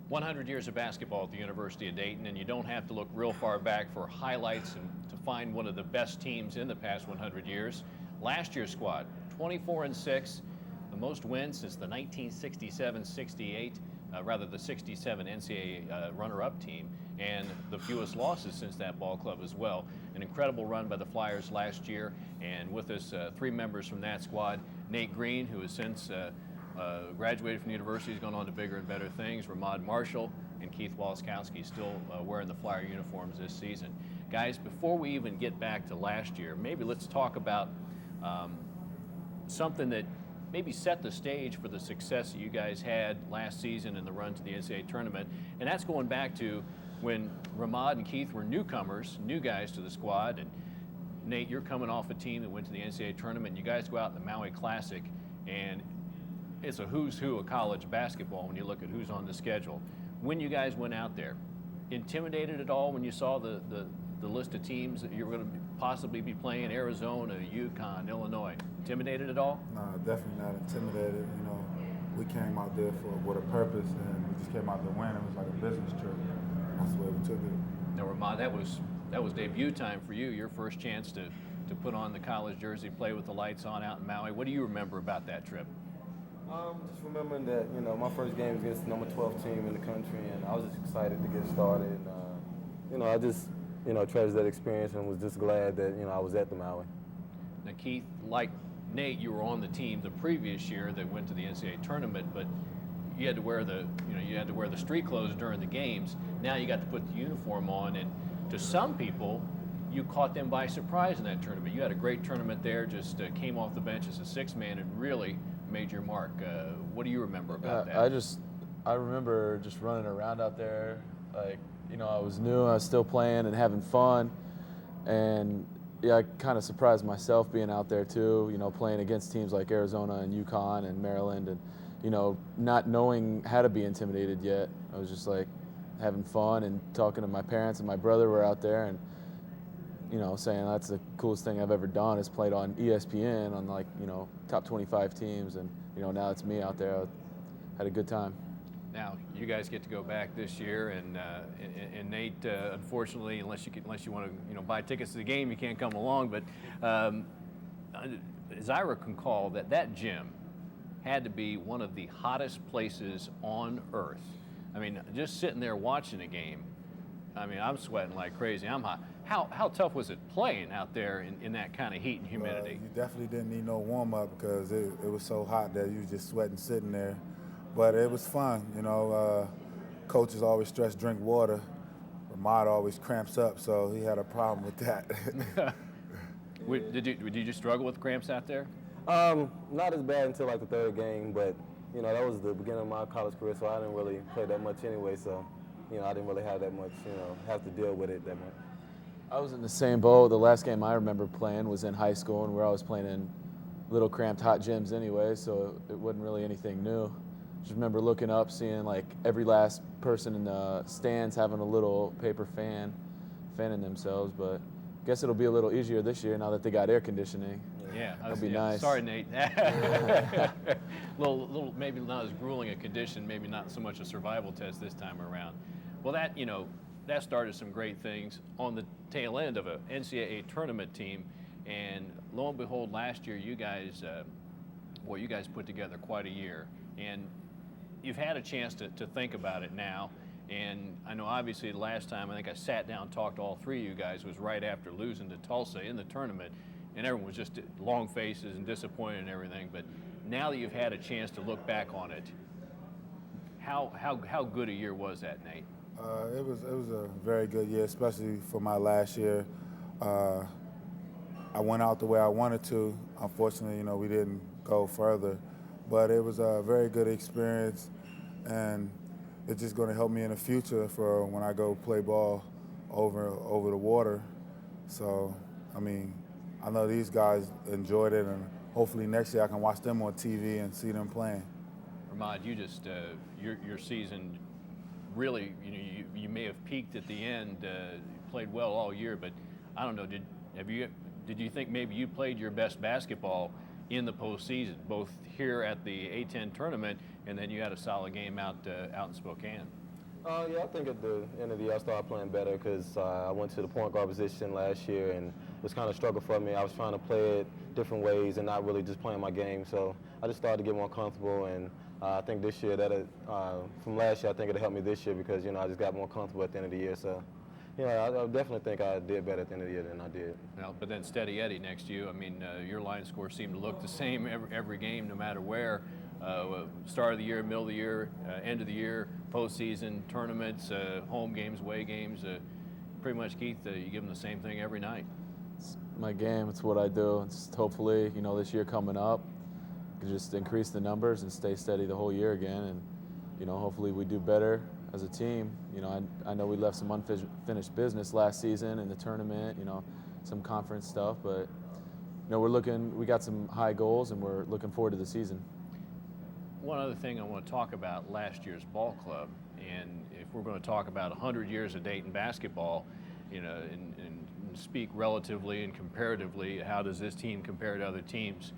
100 years of basketball at the University of Dayton, and you don't have to look real far back for highlights and to find one of the best teams in the past 100 years. Last year's squad, 24-6, the most wins since the 1967-68, the 67 NCAA runner-up team, and the fewest losses since that ball club as well. An incredible run by the Flyers last year, and with us, 3 members from that squad. Nate Green, who has since graduated from the university, has gone on to bigger and better things. Ramad Marshall and Keith Waskowski still wearing the Flyer uniforms this season. Guys, before we even get back to last year, maybe let's talk about something that maybe set the stage for the success that you guys had last season in the run to the NCAA tournament. And that's going back to when Ramad and Keith were newcomers, new guys to the squad. And Nate, you're coming off a team that went to the NCAA tournament. You guys go out in the Maui Classic, and it's a who's who of college basketball when you look at who's on the schedule. When you guys went out there, intimidated at all when you saw the list of teams that you were going to possibly be playing, Arizona, UConn, Illinois? Intimidated at all? No, definitely not intimidated. You know, we came out there with a purpose, and we just came out to win. It was like a business trip. That's the way we took it. Now, Ramad, that was debut time for you, your first chance to put on the college jersey, play with the lights on out in Maui. What do you remember about that trip? Just remembering that, you know, my first game was against the number 12 team in the country, and I was just excited to get started. And, you know, I just, you know, treasured that experience and was just glad that, you know, I was at the Maui. Now, Keith, like Nate, you were on the team the previous year that went to the NCAA tournament, but you had to wear the street clothes during the games. Now you got to put the uniform on, and to some people, you caught them by surprise in that tournament. You had a great tournament there, just came off the bench as a 6-man and really made your mark. What do you remember about that? I remember just running around out there. Like, you know, I was new, I was still playing and having fun. And yeah, I kind of surprised myself being out there too, you know, playing against teams like Arizona and UConn and Maryland, and, you know, not knowing how to be intimidated yet. I was just like having fun and talking to my parents, and my brother were out there, and, you know, saying that's the coolest thing I've ever done is played on ESPN on, like, you know, top 25 teams, and, you know, now it's me out there. I had a good time. Now you guys get to go back this year, and Nate, unfortunately, unless you want to, you know, buy tickets to the game, you can't come along. But as I recall, that gym had to be one of the hottest places on earth. I mean, just sitting there watching a game, I mean, I'm sweating like crazy. I'm hot. How tough was it playing out there in that kind of heat and humidity? You definitely didn't need no warm-up because it was so hot that you were just sweating sitting there. But it was fun, you know. Coaches always stress drink water. Ramad always cramps up, so he had a problem with that. Did you struggle with cramps out there? Not as bad until like the 3rd game, but, you know, that was the beginning of my college career, so I didn't really play that much anyway, so, you know, I didn't really have that much, you know, have to deal with it that much. I was in the same boat. The last game I remember playing was in high school, and where I was playing in little cramped hot gyms anyway, so it wasn't really anything new. Just remember looking up, seeing like every last person in the stands having a little paper fanning themselves, but I guess it'll be a little easier this year now that they got air conditioning. Yeah, that'll be nice. Sorry, Nate. little, maybe not as grueling a condition, maybe not so much a survival test this time around. Well, that, you know, that started some great things on the tail end of an NCAA tournament team, and lo and behold, last year you guys put together quite a year, and you've had a chance to think about it now. And I know obviously the last time I think I sat down and talked to all 3 of you guys was right after losing to Tulsa in the tournament, and everyone was just long faces and disappointed and everything. But now that you've had a chance to look back on it, how good a year was that, Nate? It was a very good year, especially for my last year. I went out the way I wanted to. Unfortunately, you know, we didn't go further, but it was a very good experience, and it's just going to help me in the future for when I go play ball over the water. So, I mean, I know these guys enjoyed it, and hopefully next year I can watch them on TV and see them playing. Ramad, you just your season really, you know, you may have peaked at the end, played well all year, but I don't know, did you think maybe you played your best basketball in the postseason, both here at the A10 tournament, and then you had a solid game out in Spokane? Yeah, I think at the end of the year I started playing better because I went to the point guard position last year and it was kind of a struggle for me. I was trying to play it different ways and not really just playing my game. So I just started to get more comfortable, and I think this year from last year I think it'll help me this year because I just got more comfortable at the end of the year. So I definitely think I did better at the end of the year than I did. Well, but then Steady Eddie next to you. I mean, your line scores seem to look the same every game, no matter where. Start of the year, middle of the year, end of the year, postseason, tournaments, home games, away games. Pretty much, Keith, you give them the same thing every night. It's my game. It's what I do. It's hopefully, this year coming up, just increase the numbers and stay steady the whole year again. And, hopefully we do better as a team. I know we left some unfinished business last season in the tournament, some conference stuff, but, we got some high goals and we're looking forward to the season. One other thing I want to talk about last year's ball club, and if we're going to talk about 100 years of Dayton basketball, and speak relatively and comparatively, how does this team compare to other teams?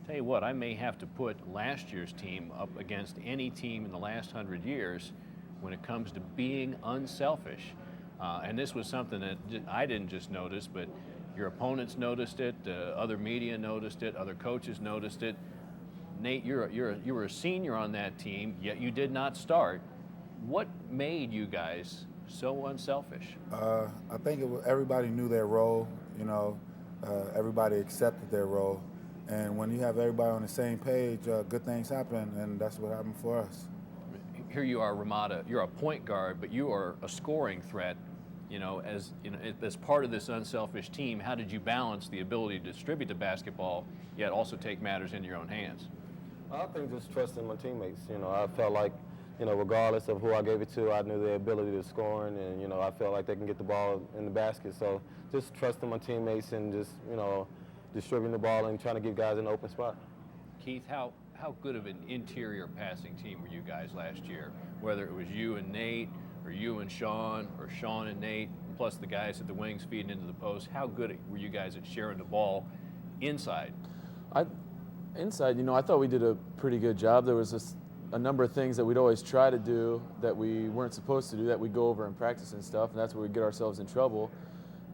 Tell you what, I may have to put last year's team up against any team in the last 100 years when it comes to being unselfish. And this was something that I didn't just notice, but your opponents noticed it, other media noticed it, other coaches noticed it. Nate, you were a senior on that team, yet you did not start. What made you guys so unselfish? I think everybody knew their role. Everybody accepted their role, and when you have everybody on the same page, good things happen, and that's what happened for us. Here you are, Ramada. You're a point guard, but you are a scoring threat. As part of this unselfish team, how did you balance the ability to distribute the basketball, yet also take matters into your own hands? I think just trusting my teammates. I felt like, regardless of who I gave it to, I knew their ability to score, and I felt like they can get the ball in the basket. So just trusting my teammates and just, distributing the ball and trying to get guys in the open spot. Keith, how good of an interior passing team were you guys last year? Whether it was you and Nate, or you and Sean, or Sean and Nate, plus the guys at the wings feeding into the post, how good were you guys at sharing the ball inside? Inside, I thought we did a pretty good job. There was a number of things that we'd always try to do that we weren't supposed to do, that we'd go over in practice and stuff, and that's where we get ourselves in trouble.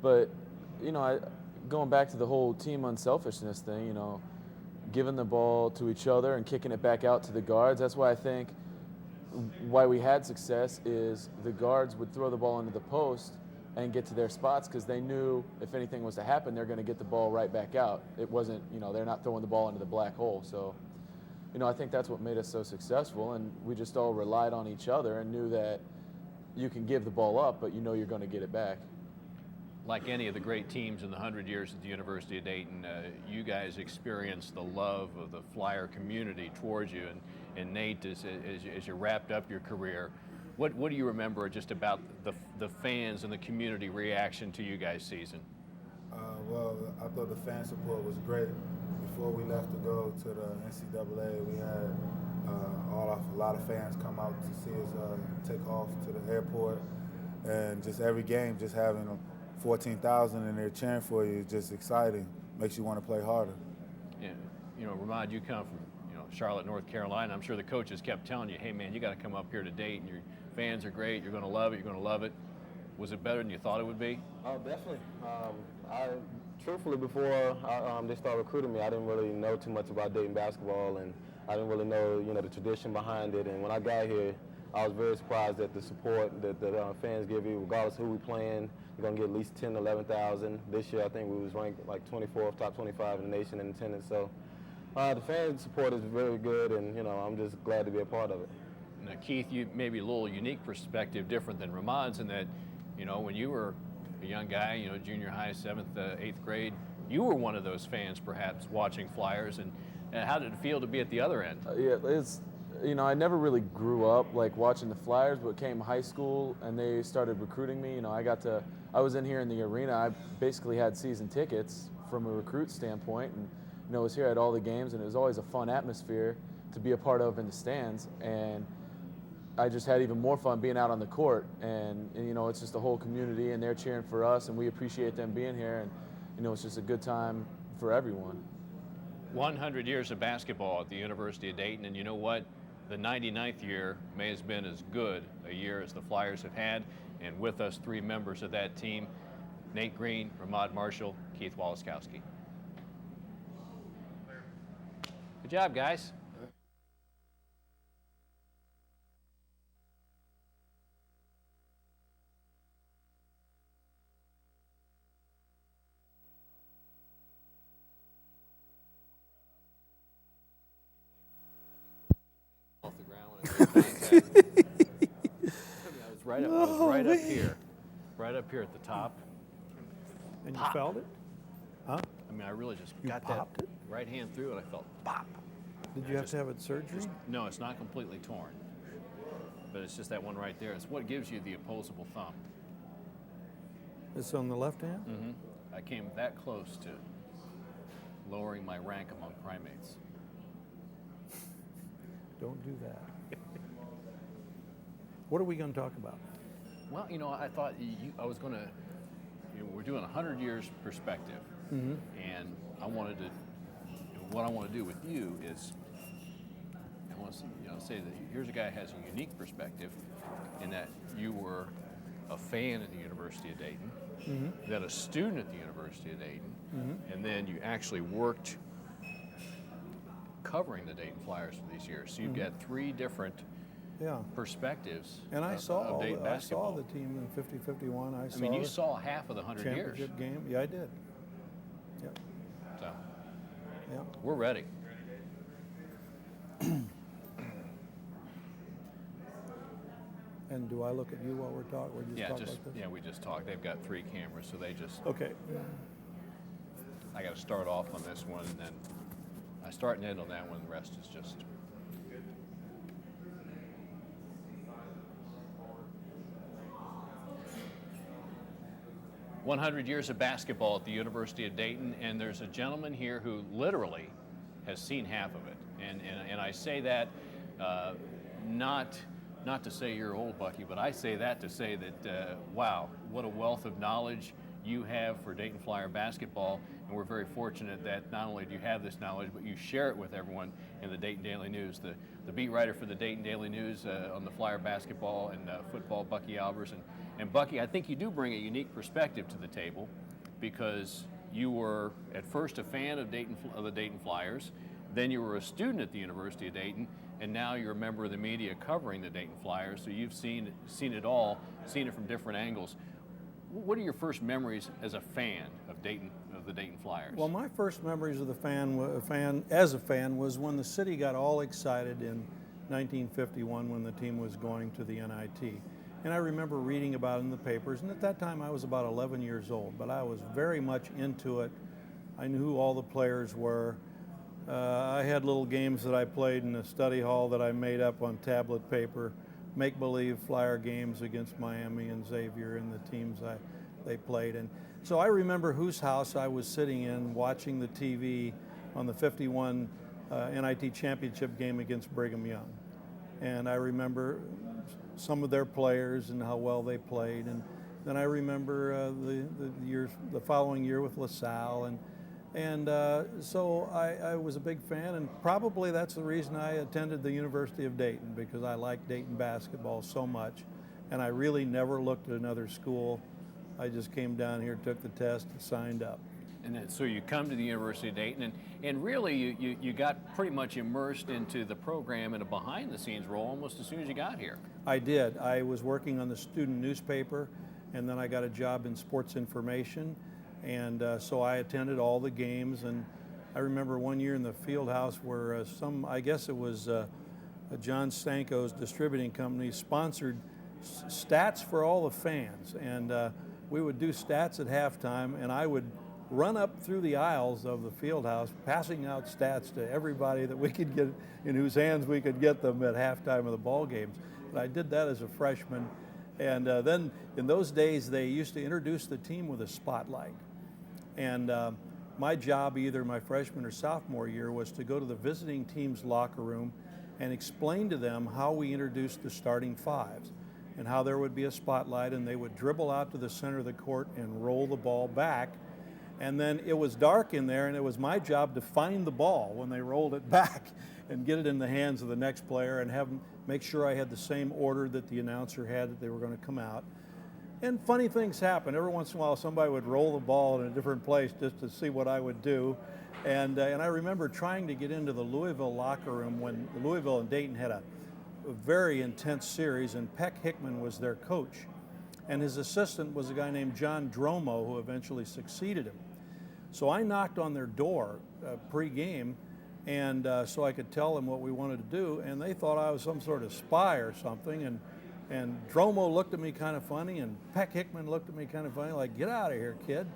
But, going back to the whole team unselfishness thing, giving the ball to each other and kicking it back out to the guards, that's why I think why we had success is the guards would throw the ball into the post and get to their spots because they knew if anything was to happen, they're going to get the ball right back out. It wasn't, they're not throwing the ball into the black hole. So, I think that's what made us so successful, and we just all relied on each other and knew that you can give the ball up, but you're going to get it back. Like any of the great teams in the 100 years at the University of Dayton, you guys experienced the love of the Flyer community towards you. And Nate, as you wrapped up your career, what do you remember just about the fans and the community reaction to you guys' season? Well, I thought the fan support was great. Before we left to go to the NCAA, we had a lot of fans come out to see us take off to the airport, and just every game, just having 14,000 in there cheering for you is just exciting. Makes you want to play harder. Yeah, Ramad, you come from Charlotte, North Carolina. I'm sure the coaches kept telling you, hey man, you got to come up here to Dayton. Your fans are great. You're going to love it. You're going to love it. Was it better than you thought it would be? Oh, definitely. Truthfully, before they started recruiting me, I didn't really know too much about Dayton basketball, and I didn't really know, the tradition behind it. And when I got here, I was very surprised at the support that the fans give you, regardless of who we playing. You're going to get at least 10,000 to 11,000. This year, I think we was ranked like 24th, top 25 in the nation in attendance. So the fan support is very good, and, I'm just glad to be a part of it. Now, Keith, you maybe a little unique perspective, different than Ramad's, in that, when you were a young guy, junior high, 7th, 8th grade, you were one of those fans perhaps watching Flyers, and how did it feel to be at the other end? I never really grew up like watching the Flyers, but came high school and they started recruiting me. I was in here in the arena. I basically had season tickets from a recruit standpoint, and was here at all the games, and it was always a fun atmosphere to be a part of in the stands. And I just had even more fun being out on the court, and it's just the whole community, and they're cheering for us, and we appreciate them being here, and it's just a good time for everyone. 100 years of basketball at the University of Dayton, and you know what? the 99th year may have been as good a year as the Flyers have had. And with us, 3 members of that team, Nate Green, Ramad Marshall, Keith Walaskowski. Good job, guys. Off the ground when I made contact. I was right up here. Right up here at the top. And Pop. you felt it? Huh? I mean, I really just You got popped that it? right hand through and I felt pop. Did you have to have it surgery? No, it's not completely torn. But it's just that one right there. It's what gives you the opposable thumb. It's on the left hand? I came that close to lowering my rank among primates. Don't do that. What are we going to talk about? Well, you know, I thought I was going to, we're doing 100 years perspective. And I wanted to, what I want to do with you is, I want to say that here's a guy who has a unique perspective in that you were a fan at the University of Dayton, then a student at the University of Dayton, and then you actually worked covering the Dayton Flyers for these years. So you've got 3 different perspectives And I of saw Dayton I basketball. saw the team in 50-51. I mean, you saw half of the 100 years. championship game. Yeah, I did. Yeah. So Yeah. we're ready. And do I look at you while we're talking? We're just Yeah, talking like this? yeah, we just talked. They've got 3 cameras, so they just. Okay. I got to start off on this one, and then I start and end on that one. The rest is just. "100 years of basketball at the University of Dayton," and there's a gentleman here who literally has seen half of it, and I say that not to say you're old, Bucky, but I say that to say that wow, what a wealth of knowledge you have for Dayton Flyer basketball, and we're very fortunate that not only do you have this knowledge, but you share it with everyone in the Dayton Daily News. The beat writer for the Dayton Daily News on the Flyer basketball and football, Bucky Albers, and Bucky, I think you do bring a unique perspective to the table because you were at first a fan of the Dayton Flyers, then you were a student at the University of Dayton, and now you're a member of the media covering the Dayton Flyers. So you've seen it all, seen it from different angles. What are your first memories as a fan of the Dayton Flyers? Well, my first memories of the fan was when the city got all excited in 1951 when the team was going to the NIT. And I remember reading about it in the papers, and at that time I was about 11 years old, but I was very much into it. I knew who all the players were. I had little games that I played in the study hall that I made up on tablet paper, make-believe Flyer games against Miami and Xavier and the teams they played. And so I remember whose house I was sitting in watching the TV on the 51 NIT championship game against Brigham Young. And I remember some of their players and how well they played. And then I remember the following year with LaSalle. And so I was a big fan, and probably that's the reason I attended the University of Dayton, because I liked Dayton basketball so much, and I really never looked at another school. I just came down here, took the test, and signed up. And then, so you come to the University of Dayton, and really you got pretty much immersed into the program in a behind-the-scenes role almost as soon as you got here. I did. I was working on the student newspaper, and then I got a job in sports information. And so I attended all the games, and I remember one year in the field house where I guess it was John Stanko's distributing company sponsored stats for all the fans. And we would do stats at halftime, and I would run up through the aisles of the field house, passing out stats to everybody that we could get, in whose hands we could get them at halftime of the ball games. But I did that as a freshman. And then in those days, they used to introduce the team with a spotlight. And my job, either my freshman or sophomore year, was to go to the visiting team's locker room and explain to them how we introduced the starting fives and how there would be a spotlight and they would dribble out to the center of the court and roll the ball back. And then it was dark in there, and it was my job to find the ball when they rolled it back. and get it in the hands of the next player and have them make sure I had the same order that the announcer had that they were going to come out. And funny things happen. Every once in a while, somebody would roll the ball in a different place just to see what I would do. And I remember trying to get into the Louisville locker room when Louisville and Dayton had a very intense series, and Peck Hickman was their coach. And his assistant was a guy named John Dromo, who eventually succeeded him. So I knocked on their door pre-game, and so I could tell them what we wanted to do, and they thought I was some sort of spy or something. And Dromo looked at me kind of funny, and Peck Hickman looked at me kind of funny, like, "Get out of here, kid."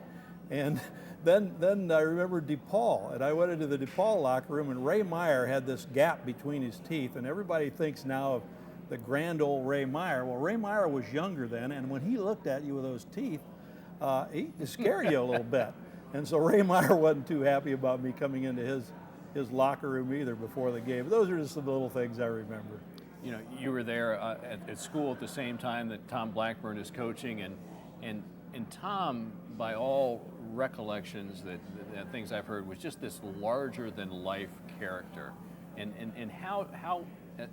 And then I remember DePaul, and I went into the DePaul locker room, and Ray Meyer had this gap between his teeth, and everybody thinks now of the grand old Ray Meyer. Well, Ray Meyer was younger then, and when he looked at you with those teeth, he scared you a little bit. And so Ray Meyer wasn't too happy about me coming into his locker room either before the game. But those are just some little things I remember. You know, you were there at school at the same time that Tom Blackburn is coaching, and Tom, by all recollections that things I've heard, was just this larger than life character. And how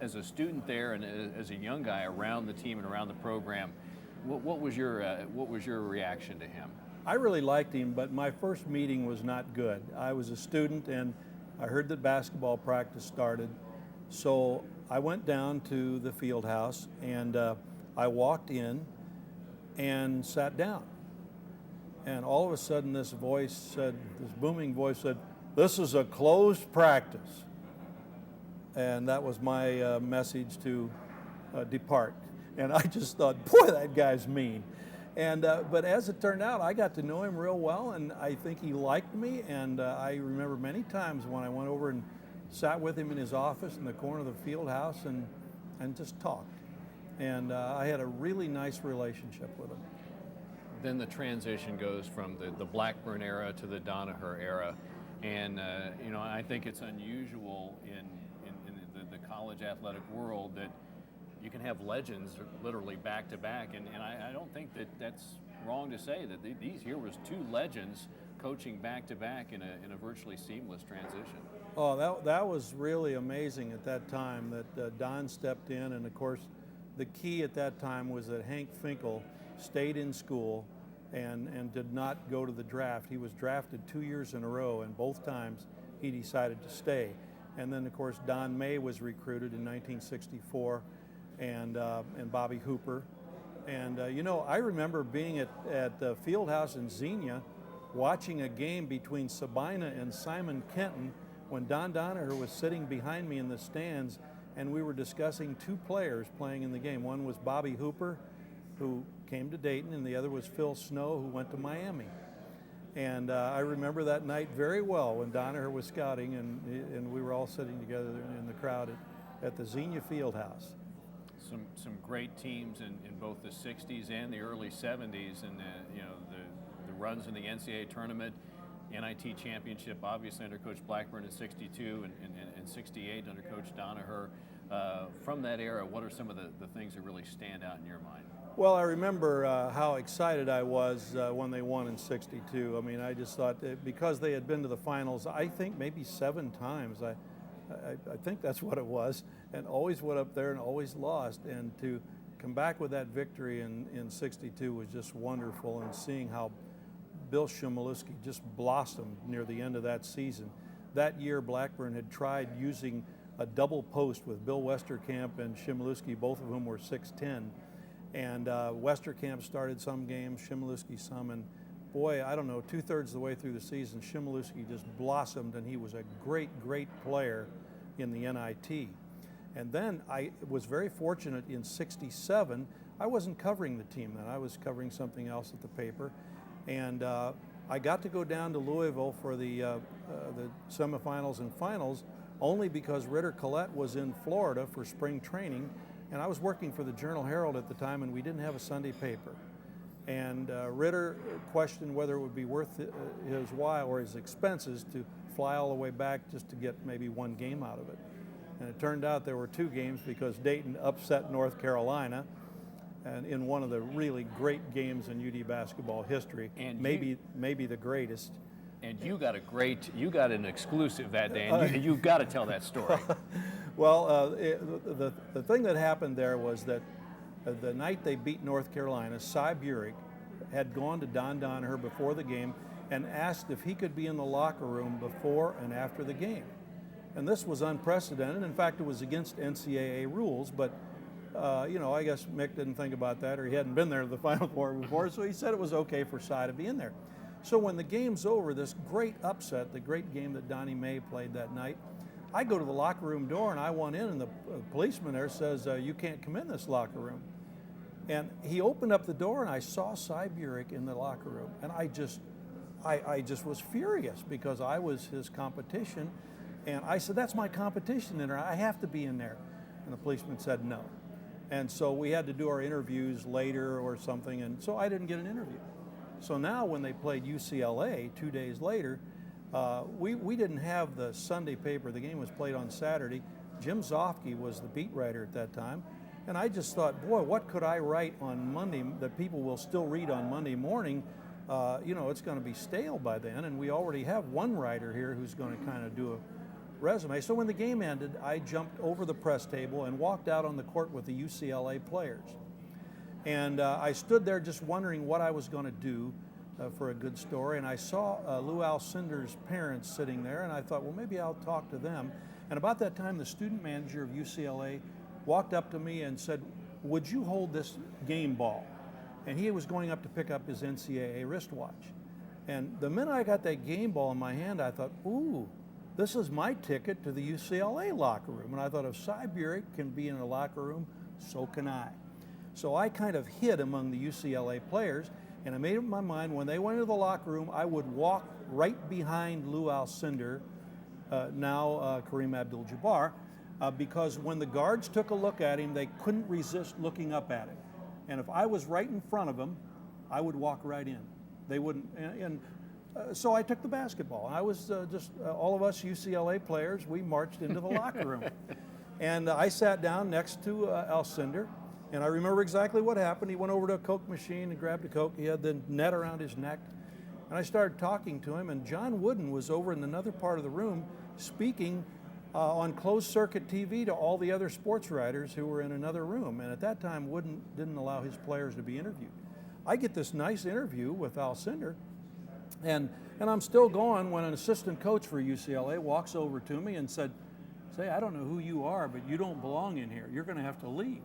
as a student there and as a young guy around the team and around the program, what was your reaction to him? I really liked him, but my first meeting was not good. I was a student, and I heard that basketball practice started, so I went down to the field house, and I walked in and sat down. And all of a sudden this booming voice said, "This is a closed practice." And that was my message to depart. And I just thought, boy, that guy's mean. And but as it turned out, I got to know him real well, and I think he liked me. And I remember many times when I went over and sat with him in his office in the corner of the field house and just talked. And I had a really nice relationship with him. Then the transition goes from the Blackburn era to the Danaher era. And, you know, I think it's unusual in the college athletic world that you can have legends literally back to back. And I don't think that's wrong to say that here was two legends coaching back to back in a virtually seamless transition. Oh, that was really amazing at that time that Don stepped in. And of course, the key at that time was that Hank Finkel stayed in school and did not go to the draft. He was drafted 2 years in a row, and both times he decided to stay. And then, of course, Don May was recruited in 1964, and Bobby Hooper. And, you know, I remember being at the field house in Xenia watching a game between Sabina and Simon Kenton when Don Danaher was sitting behind me in the stands, and we were discussing two players playing in the game. One was Bobby Hooper, who came to Dayton, and the other was Phil Snow, who went to Miami. And I remember that night very well when Danaher was scouting, and we were all sitting together in the crowd at the Xenia Fieldhouse. Some great teams in both the 60s and the early 70s, and you know, the runs in the NCAA tournament, NIT championship, obviously under Coach Blackburn in 62 and 68 under Coach Danaher. From that era, what are some of the things that really stand out in your mind? Well, I remember how excited I was when they won in 62. I mean, I just thought because they had been to the finals, I think maybe 7 times. I think that's what it was, and always went up there and always lost. And to come back with that victory in 62 was just wonderful, and seeing how Bill Chmielewski just blossomed near the end of that season. That year, Blackburn had tried using a double post with Bill Westerkamp and Chmielewski, both of whom were 6'10". And Westerkamp started some games, Chmielewski some, and boy, I don't know, 2/3 of the way through the season, Chmielewski just blossomed, and he was a great, great player in the NIT. And then I was very fortunate in 67. I wasn't covering the team then. I was covering something else at the paper. And I got to go down to Louisville for the semifinals and finals only because Ritter Collette was in Florida for spring training. And I was working for the Journal-Herald at the time, and we didn't have a Sunday paper. And Ritter questioned whether it would be worth his while or his expenses to fly all the way back just to get maybe one game out of it. And it turned out there were 2 games because Dayton upset North Carolina, and in one of the really great games in UD basketball history, And maybe the greatest. And you got an exclusive that day, and you've got to tell that story. Well, the thing that happened there was that the night they beat North Carolina, Cy Burek had gone to Don Donaher before the game and asked if he could be in the locker room before and after the game. And this was unprecedented. In fact, it was against NCAA rules, but I guess Mick didn't think about that, or he hadn't been there to the Final Four before, so he said it was okay for Cy to be in there. So when the game's over, this great upset, the great game that Donnie May played that night, I go to the locker room door and I want in, and the policeman there says, you can't come in this locker room. And he opened up the door and I saw Cy Burek in the locker room, and I just was furious because I was his competition, and I said, that's my competition in there, I have to be in there. And the policeman said no. And so we had to do our interviews later or something, and so I didn't get an interview. So now when they played UCLA 2 days later, we didn't have the Sunday paper. The game was played on Saturday. Jim Zofke was the beat writer at that time. And I just thought, boy, what could I write on Monday that people will still read on Monday morning? It's going to be stale by then, and we already have one writer here who's going to kind of do a resume. So when the game ended, I jumped over the press table and walked out on the court with the UCLA players. And I stood there just wondering what I was going to do for a good story. And I saw Lou Alcindor's parents sitting there, and I thought, well, maybe I'll talk to them. And about that time, the student manager of UCLA walked up to me and said, would you hold this game ball? And he was going up to pick up his NCAA wristwatch. And the minute I got that game ball in my hand, I thought, ooh, this is my ticket to the UCLA locker room. And I thought, if Cy Burek can be in a locker room, so can I. So I kind of hid among the UCLA players, and I made up my mind when they went into the locker room, I would walk right behind Lou Alcindor, now Kareem Abdul-Jabbar, because when the guards took a look at him, they couldn't resist looking up at him. And if I was right in front of him, I would walk right in. They wouldn't, so I took the basketball. I was all of us UCLA players, we marched into the locker room. And I sat down next to Alcindor, and I remember exactly what happened. He went over to a Coke machine and grabbed a Coke. He had the net around his neck. And I started talking to him, and John Wooden was over in another part of the room speaking on closed circuit TV to all the other sports writers who were in another room. And at that time, Wooden didn't allow his players to be interviewed. I get this nice interview with Alcindor, and I'm still going when an assistant coach for UCLA walks over to me and said, say, I don't know who you are, but you don't belong in here. You're going to have to leave.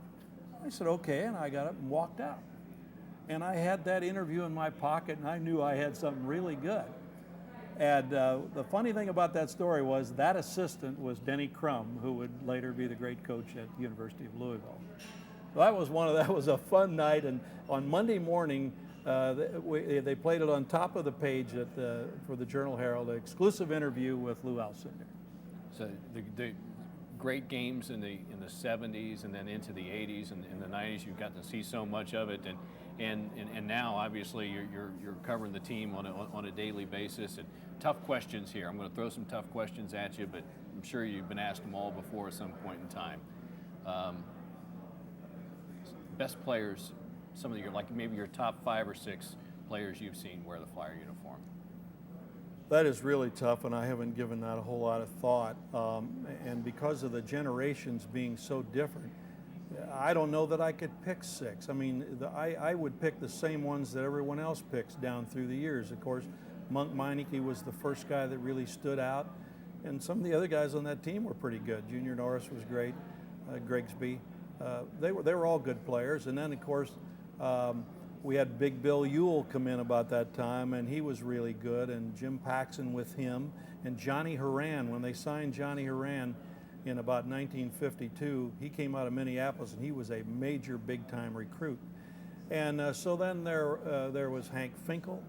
I said, okay, and I got up and walked out. And I had that interview in my pocket, and I knew I had something really good. And the funny thing about that story was that assistant was Denny Crum, who would later be the great coach at the University of Louisville. So that was a fun night, and on Monday morning, they played it on top of the page for the Journal-Herald, an exclusive interview with Lou Alcindor. So the great games in the 70s and then into the 80s and the 90s, you've gotten to see so much of it, and now obviously you're covering the team on a daily basis. And tough questions here. I'm going to throw some tough questions at you, but I'm sure you've been asked them all before at some point in time. Best players, some of your, like maybe your top 5 or 6 players you've seen wear the Flyer uniform. That is really tough, and I haven't given that a whole lot of thought. And because of the generations being so different, I don't know that I could pick 6. I mean, I would pick the same ones that everyone else picks down through the years. Of course, Monk Meineke was the first guy that really stood out, and some of the other guys on that team were pretty good. Junior Norris was great, Grigsby. They were all good players. And then, of course, we had Big Bill Ewell come in about that time, and he was really good, and Jim Paxson with him, and Johnny Horan. When they signed Johnny Horan in about 1952, he came out of Minneapolis, and he was a major big-time recruit. And so then there was Hank Finkel,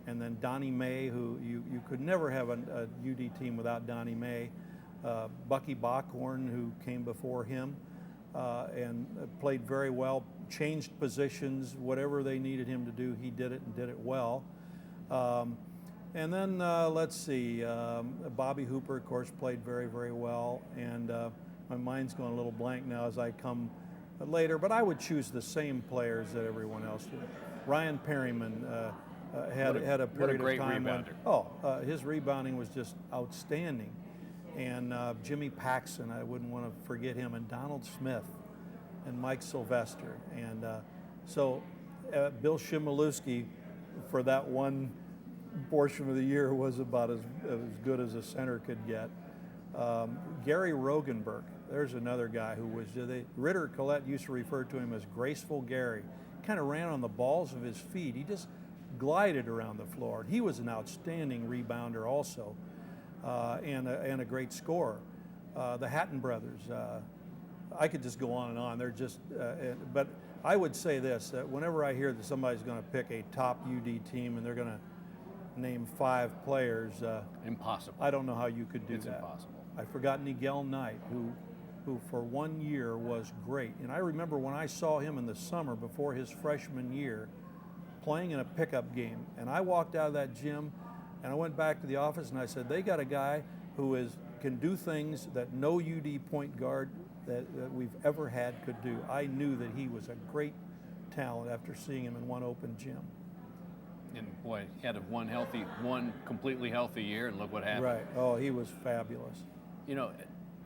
and then Donnie May, who you could never have a UD team without Donnie May. Bucky Bockhorn, who came before him, and played very well, changed positions, whatever they needed him to do, he did it and did it well. And then let's see, Bobby Hooper, of course, played very, very well. And my mind's going a little blank now as I come later, but I would choose the same players that everyone else did. Ryan Perryman, had a period what a great of time rebounder. his rebounding was just outstanding. And Jimmy Paxson, I wouldn't want to forget him, and Donald Smith and Mike Sylvester. And so Bill Shimolewski, for that one portion of the year, was about as good as a center could get. Gary Rogenberg, there's another guy who was, Ritter Collette used to refer to him as Graceful Gary. Kind of ran on the balls of his feet. He just glided around the floor. He was an outstanding rebounder also, and a great scorer. The Hatton brothers, I could just go on and on. They're just, but I would say this, that whenever I hear that somebody's going to pick a top UD team and they're going to name 5 players. Impossible. I don't know how you could do It's that. impossible. I forgot Nigel Knight, who for 1 year was great. And I remember when I saw him in the summer before his freshman year playing in a pickup game. And I walked out of that gym and I went back to the office and I said, they got a guy who can do things that no UD point guard that we've ever had could do. I knew that he was a great talent after seeing him in one open gym. And boy, he had one completely healthy year, and look what happened. Right. Oh, he was fabulous. You know,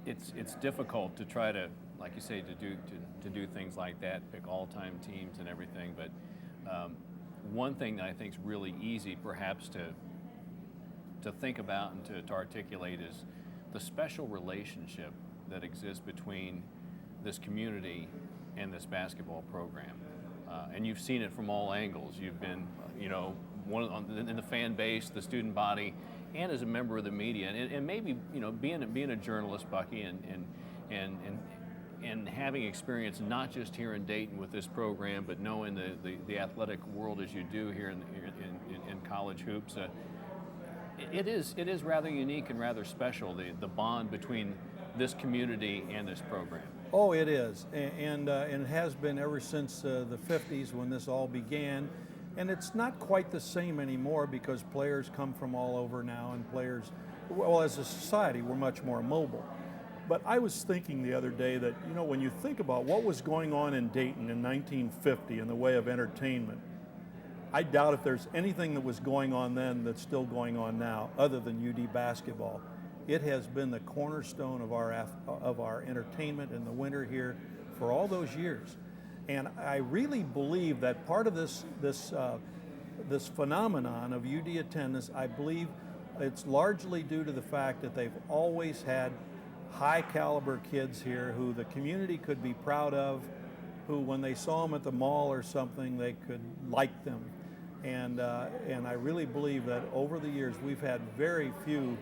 it's difficult to try to, like you say, to do things like that, pick all-time teams and everything. But one thing that I think is really easy, perhaps, to think about and to articulate is the special relationship that exists between this community and this basketball program. And you've seen it from all angles. You've been, in the fan base, the student body, and as a member of the media, and maybe, being a journalist, Bucky, and having experience not just here in Dayton with this program, but knowing the athletic world as you do here in college hoops. It is rather unique and rather special, the bond between this community and this program. Oh, it is, and it has been ever since the 50s when this all began. And it's not quite the same anymore because players come from all over now, and players, well, as a society, we're much more mobile. But I was thinking the other day that, when you think about what was going on in Dayton in 1950 in the way of entertainment, I doubt if there's anything that was going on then that's still going on now other than UD basketball. It has been the cornerstone of our entertainment in the winter here for all those years. And I really believe that part of this phenomenon of UD attendance, I believe it's largely due to the fact that they've always had high caliber kids here who the community could be proud of, who when they saw them at the mall or something, they could like them. And I really believe that over the years we've had very few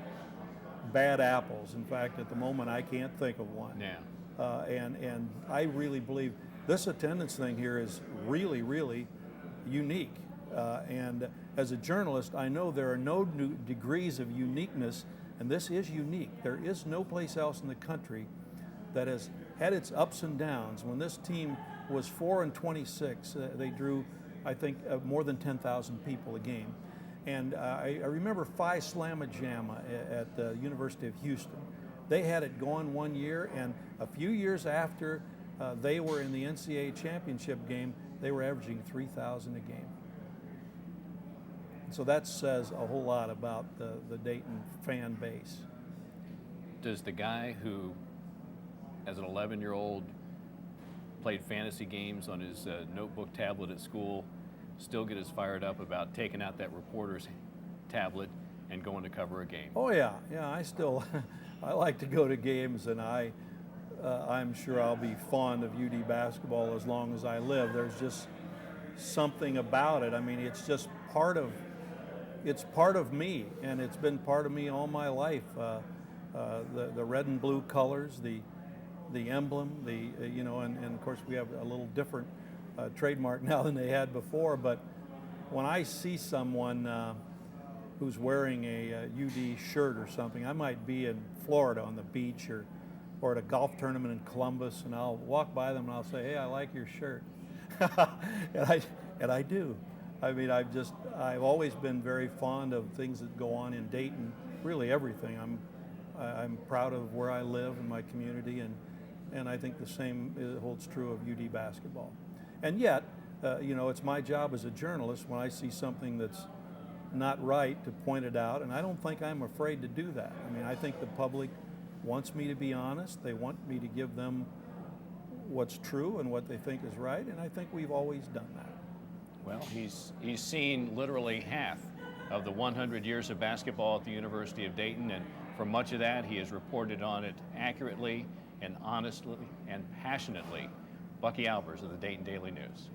bad apples. In fact, at the moment I can't think of one. Yeah. And I really believe this attendance thing here is really, really unique. And as a journalist, I know there are no new degrees of uniqueness, and this is unique. There is no place else in the country that has had its ups and downs. When this team was 4-26, they drew, I think, more than 10,000 people a game. And I remember Phi Slamma Jamma at the University of Houston. They had it going one year, and a few years after they were in the NCAA championship game, they were averaging 3,000 a game. So that says a whole lot about the Dayton fan base. Does the guy who, as an 11-year-old, played fantasy games on his notebook tablet at school, still get as fired up about taking out that reporter's tablet and going to cover a game? Oh yeah, I still, I like to go to games, and I'm sure I'll be fond of UD basketball as long as I live. There's just something about it. I mean, it's just part of me, and it's been part of me all my life. The red and blue colors, the emblem, and of course we have a little different trademark now than they had before. But when I see someone who's wearing a UD shirt or something, I might be in Florida on the beach or at a golf tournament in Columbus, and I'll walk by them and I'll say, "Hey, I like your shirt," and I do. I mean, I've always been very fond of things that go on in Dayton. Really, everything. I'm proud of where I live and my community, and I think the same holds true of UD basketball. And yet, you know, it's my job as a journalist when I see something that's not right to point it out, and I don't think I'm afraid to do that. I mean, I think the public wants me to be honest. They want me to give them what's true and what they think is right, and I think we've always done that. Well, he's seen literally half of the 100 years of basketball at the University of Dayton, and for much of that, he has reported on it accurately and honestly and passionately. Bucky Albers of the Dayton Daily News.